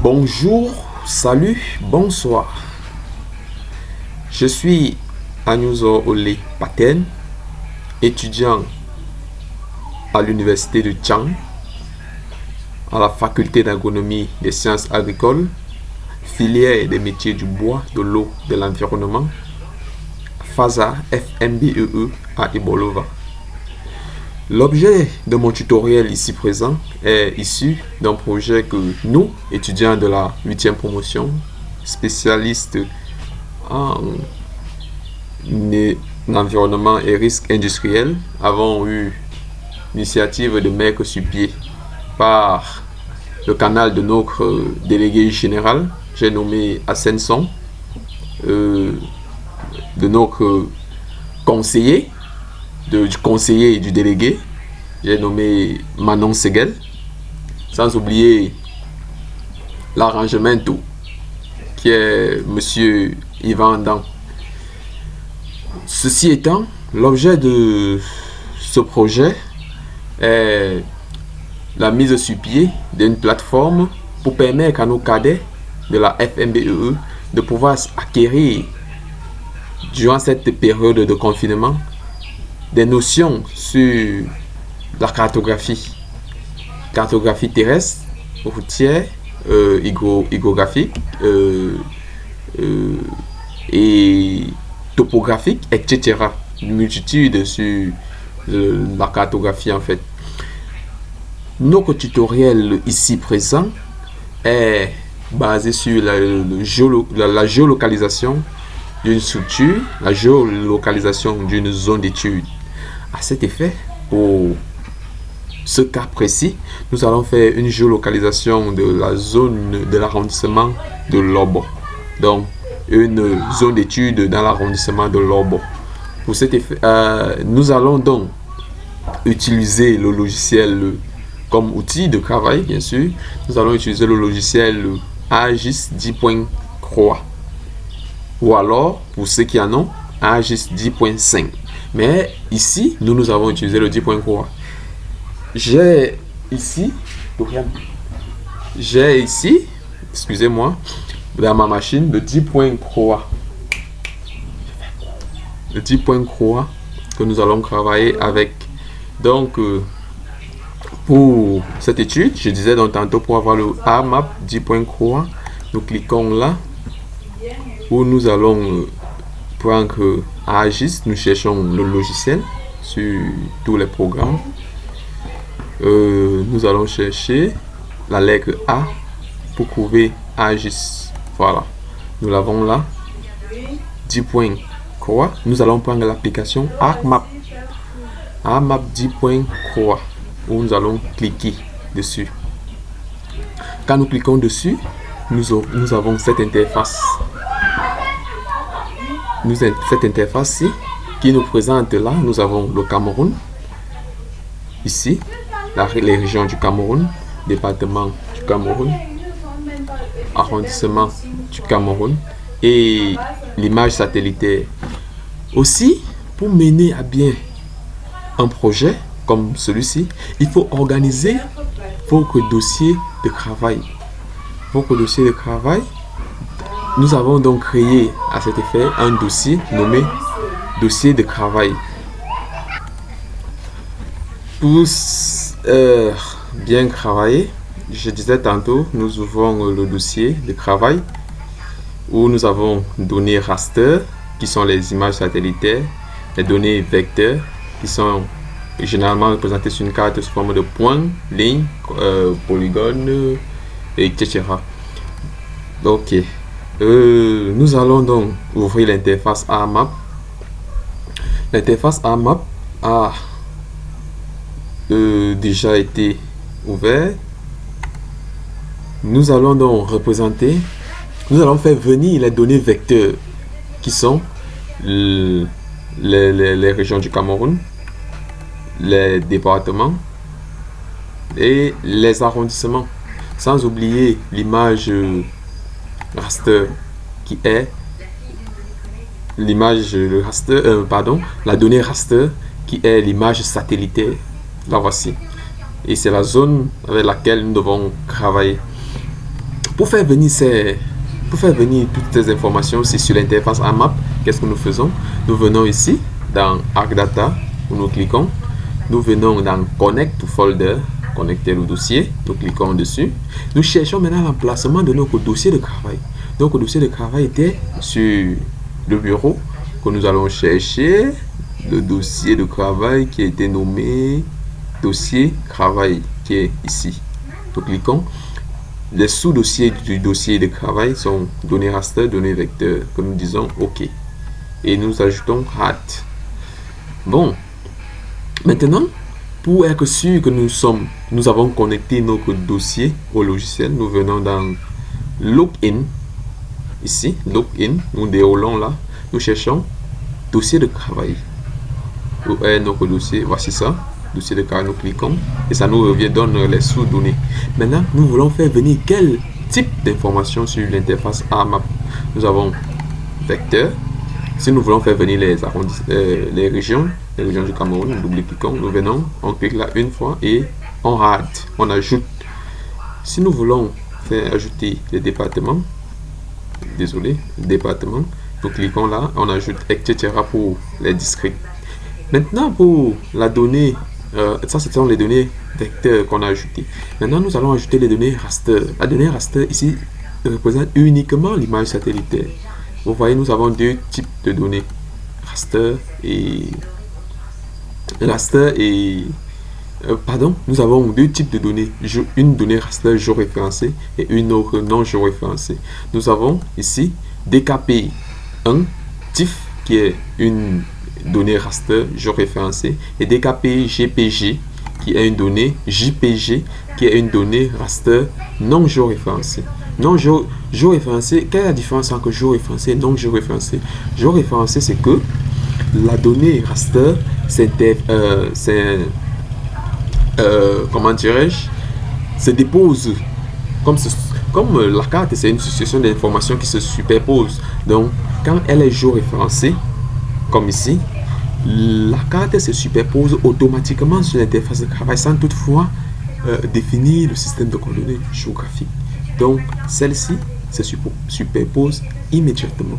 Bonjour, salut, bonsoir. Je suis Anyuzo Ole Paten, étudiant à l'université de Chang, à la faculté d'agronomie des sciences agricoles, filière des métiers du bois, de l'eau, de l'environnement, FASA FMBEE à Ibolova. L'objet de mon tutoriel ici présent est issu d'un projet que nous, étudiants de la 8e promotion, spécialistes en environnement et risques industriels, avons eu l'initiative de mettre sur pied par le canal de notre délégué général, j'ai nommé Ascenson, de notre conseiller, du conseiller et du délégué, j'ai nommé Manon Seguel, sans oublier l'arrangement qui est Monsieur Yvan Dan. Ceci étant, l'objet de ce projet est la mise sur pied d'une plateforme pour permettre à nos cadets de la FMBEE de pouvoir acquérir durant cette période de confinement des notions sur la cartographie terrestre, routière, hydrographique et topographique, etc. Une multitude sur la cartographie en fait. Notre tutoriel ici présent est basé sur la géolocalisation d'une structure, la géolocalisation d'une zone d'étude. À cet effet, pour ce cas précis, nous allons faire une géolocalisation de la zone de l'arrondissement de Lobo. Donc, une zone d'étude dans l'arrondissement de Lobo. Pour cet effet, nous allons donc utiliser le logiciel comme outil de travail, bien sûr. Nous allons utiliser le logiciel AGIS 10.3 ou alors, pour ceux qui en ont, AGIS 10.5. Mais ici, nous avons utilisé le 10.3. J'ai ici, excusez-moi, dans ma machine, le 10.3. Le 10.3 que nous allons travailler avec. Donc, pour cette étude, je disais donc tantôt, pour avoir le AMAP 10.3, nous cliquons là, où nous allons prendre AGIS, nous cherchons le logiciel sur tous les programmes. Nous allons chercher la lettre A pour trouver AGIS. Voilà, nous l'avons là. 10.3. Nous allons prendre l'application AMAP 10.3 où nous allons cliquer dessus. Quand nous cliquons dessus, nous avons cette interface. Cette interface-ci qui nous présente là, nous avons le Cameroun, ici, les régions du Cameroun, département du Cameroun, arrondissement du Cameroun et l'image satellitaire. Aussi, pour mener à bien un projet comme celui-ci, il faut organiser votre dossier de travail. Nous avons donc créé à cet effet un dossier nommé dossier de travail. Pour bien travailler, je disais tantôt, nous ouvrons le dossier de travail où nous avons données raster qui sont les images satellitaires, les données vecteurs qui sont généralement représentées sur une carte sous forme de points, lignes, polygones, etc. Ok. Nous allons donc ouvrir l'interface AMAP. L'interface AMAP a déjà été ouverte. Nous allons donc nous allons faire venir les données vecteurs qui sont les régions du Cameroun, les départements et les arrondissements, sans oublier l'image raster qui est la donnée raster qui est l'image satellitaire. La voici et c'est la zone avec laquelle nous devons travailler. Pour faire venir toutes ces informations, c'est sur l'interface AMAP. Qu'est-ce que nous faisons? Nous venons ici dans ArcData, où nous cliquons. Nous venons dans Connect to Folder, connecter le dossier. Nous cliquons dessus. Nous cherchons maintenant l'emplacement de notre dossier de travail. Donc, le dossier de travail était sur le bureau que nous allons chercher. Le dossier de travail qui a été nommé dossier travail, qui est ici. Nous cliquons. Les sous-dossiers du dossier de travail sont données raster, données vecteur, que nous disons OK. Et nous ajoutons hat. Bon, maintenant, pour être sûr que nous avons connecté notre dossier au logiciel, nous venons dans Login. Ici, Login, nous déroulons là, nous cherchons dossier de travail. Où est notre dossier? Voici ça. Dossier de travail, nous cliquons et ça nous revient, donne les sous-données. Maintenant, nous voulons faire venir quel type d'information sur l'interface AMAP. Nous avons vecteur. Si nous voulons faire venir les régions du Cameroun, nous double-cliquons, nous venons, on clique là une fois et on rate, on ajoute. Si nous voulons faire ajouter les départements, département, nous cliquons là, on ajoute, etc. pour les districts. Maintenant, pour la donnée, ça ce sont les données vecteurs qu'on a ajoutées. Maintenant, nous allons ajouter les données raster. La donnée raster ici représente uniquement l'image satellitaire. Vous voyez, nous avons deux types de données, raster et nous avons deux types de données, une donnée raster géoréférencée et une autre non géoréférencée. Nous avons ici DKP1 TIFF qui est une donnée raster géoréférencée et DKP GPG qui est une donnée JPG qui est une donnée raster non géoréférencée. Non géoréférencé, quelle est la différence entre géoréférencé et non géoréférencé? Géoréférencé, c'est que la donnée raster, comment dirais-je, se dépose comme la carte, c'est une succession d'informations qui se superposent. Donc, quand elle est géoréférencée, comme ici, la carte se superpose automatiquement sur l'interface de travail sans toutefois définir le système de coordonnées géographiques. Donc, celle-ci se superpose immédiatement.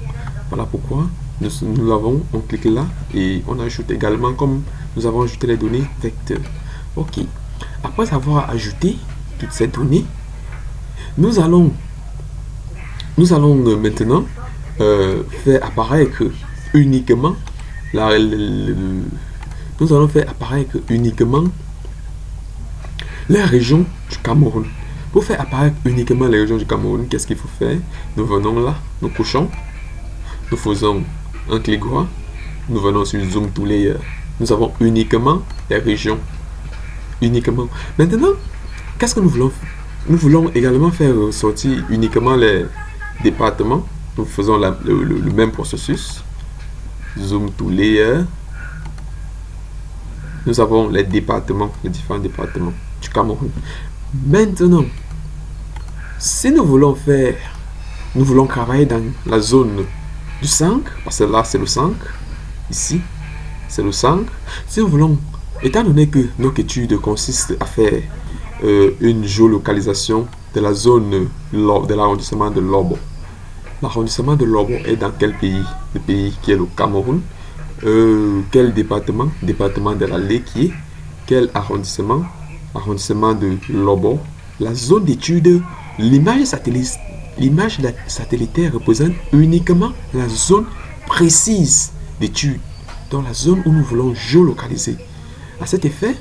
Voilà pourquoi on clique là et on ajoute également, comme nous avons ajouté les données vecteurs. Ok. Après avoir ajouté toutes ces données, nous allons maintenant faire apparaître uniquement nous allons faire apparaître uniquement les régions du Cameroun. Pour faire apparaître uniquement les régions du Cameroun, qu'est-ce qu'il faut faire? Nous venons là, nous couchons, nous faisons un clic droit, nous venons sur Zoom to Layer. Nous avons uniquement les régions. Uniquement. Maintenant, qu'est-ce que nous voulons faire? Nous voulons également faire sortir uniquement les départements. Nous faisons le même processus. Zoom to Layer. Nous avons les départements, les différents départements du Cameroun. Maintenant, si nous voulons travailler dans la zone du 5, parce que là c'est le 5, ici c'est le 5. Si nous voulons, étant donné que notre étude consiste à faire une géolocalisation de la zone de l'arrondissement de Lobo. L'arrondissement de Lobo est dans quel pays? Le pays qui est le Cameroun. Quel département? Département de la Léquier. Quel arrondissement? Arrondissement de Lobo. La zone d'étude, l'image satellitaire représente uniquement la zone précise d'étude, dans la zone où nous voulons géolocaliser. À cet effet,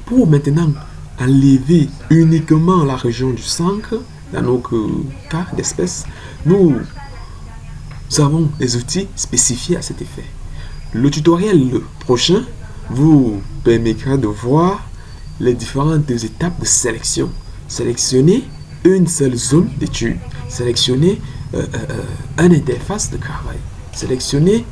pour maintenant enlever uniquement la région du centre, dans notre cas d'espèce, nous avons des outils spécifiés à cet effet. Le tutoriel prochain vous permettra de voir les différentes étapes de sélection. Sélectionner une seule zone d'étude, sélectionner une interface de travail, sélectionner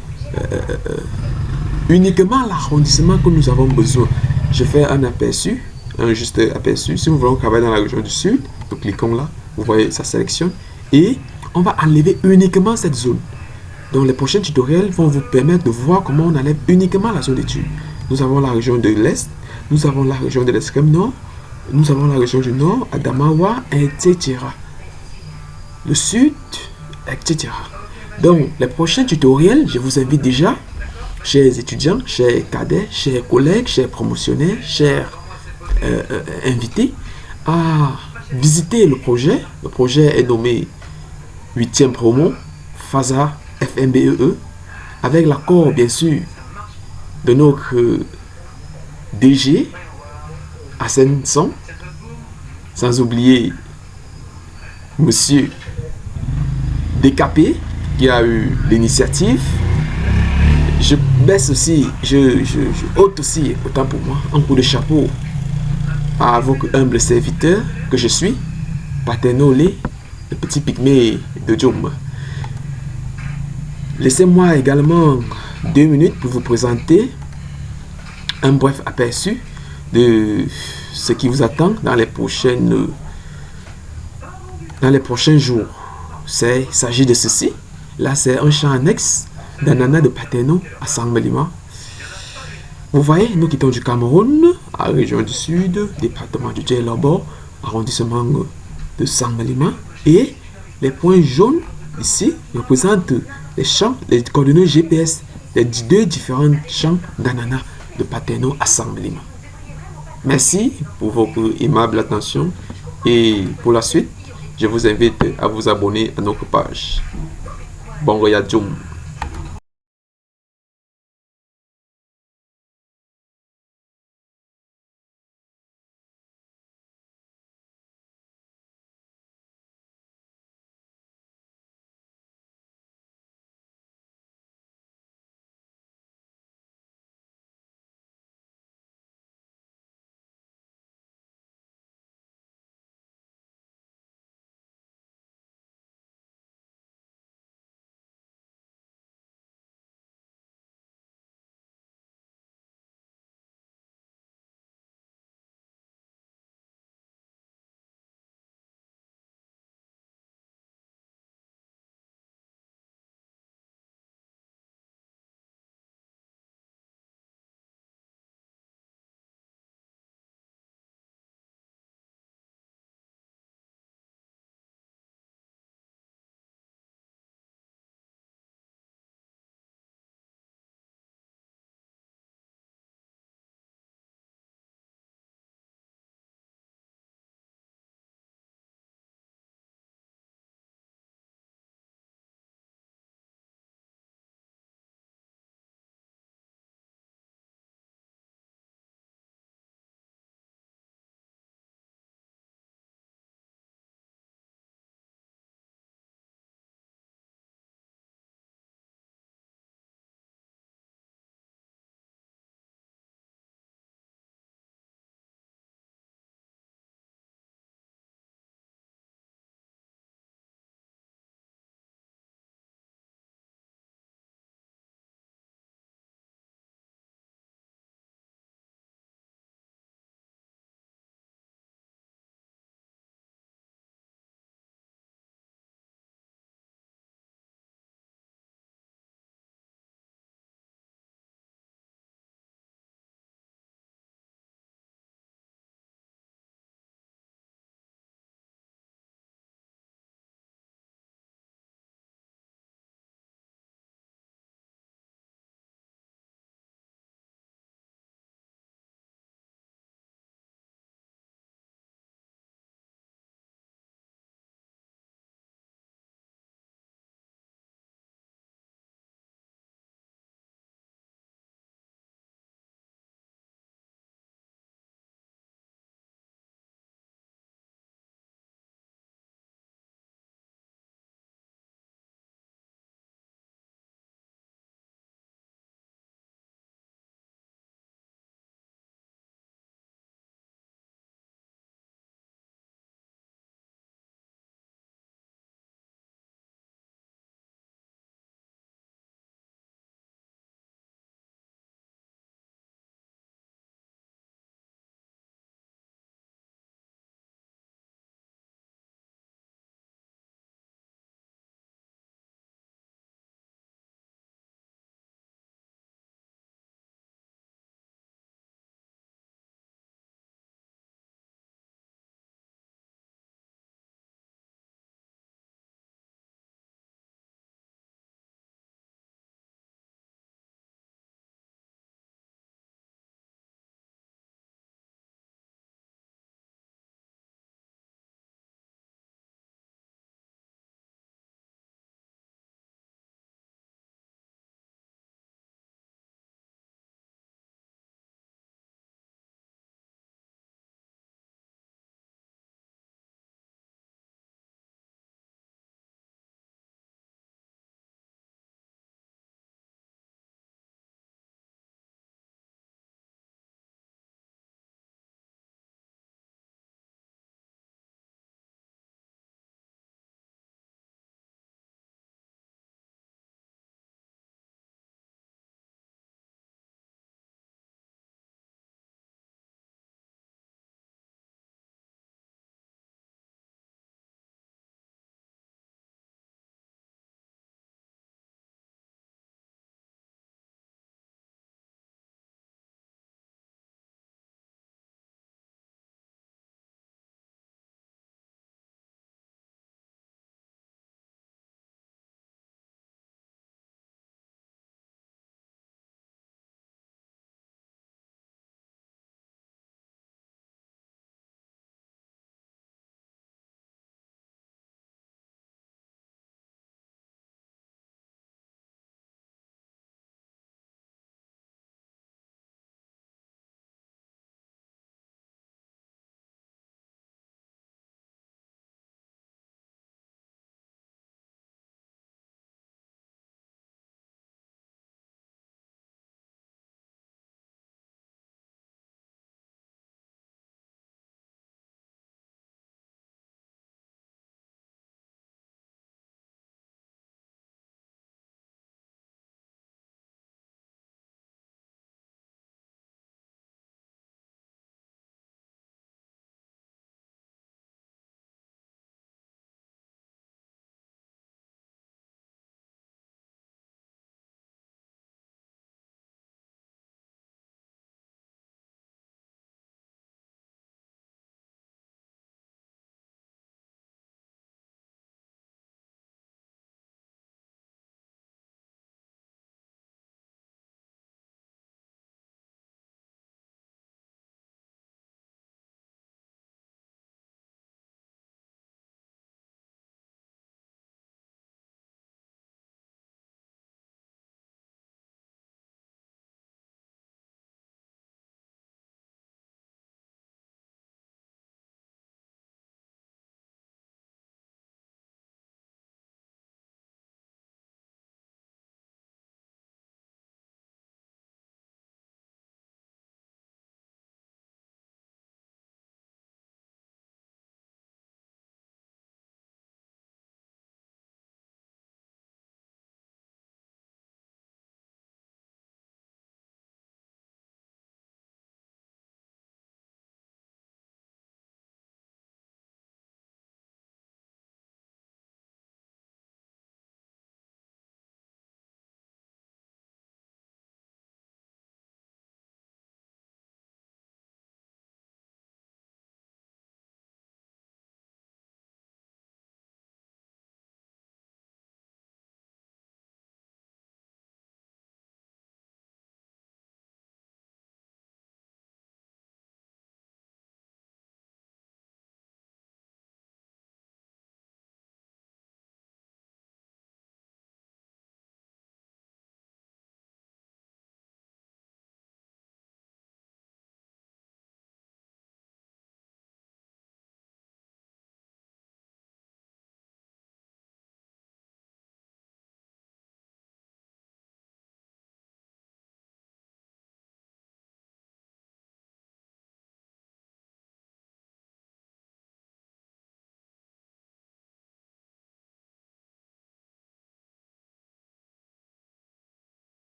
uniquement l'arrondissement que nous avons besoin. Je fais un aperçu, un juste aperçu. Si nous voulons travailler dans la région du sud, nous cliquons là, vous voyez, ça sélectionne et on va enlever uniquement cette zone. Donc les prochains tutoriels vont vous permettre de voir comment on enlève uniquement la zone d'étude. Nous avons la région de l'Est, nous avons la région de l'extrême nord, nous avons la région du nord, Adamawa, etc. le sud, etc. Donc, les prochains tutoriels, je vous invite déjà, chers étudiants, chers cadets, chers collègues, chers promotionnaires, chers invités, à visiter le projet. Le projet est nommé 8e promo, FASA FMBEE, avec l'accord, bien sûr, de notre DG, Ascenson, sans oublier Monsieur DKP, qui a eu l'initiative. Je baisse aussi, je ôte aussi, autant pour moi, un coup de chapeau à votre humble serviteur que je suis, Paternolé, le petit pygmée de Djoum. Laissez-moi également 2 minutes pour vous présenter un bref aperçu de ce qui vous attend dans les prochains jours. Il s'agit de ceci. Là, c'est un champ annexe d'ananas de Paterno à Sangmelima. Vous voyez, nous quittons du Cameroun, à la région du Sud, département du Djellabo, arrondissement de Sangmelima. Et les points jaunes ici représentent les champs, les coordonnées GPS des 2 différents champs d'ananas de Paterno à Sangmelima. Merci pour votre aimable attention et pour la suite, je vous invite à vous abonner à notre page. Bon voyage.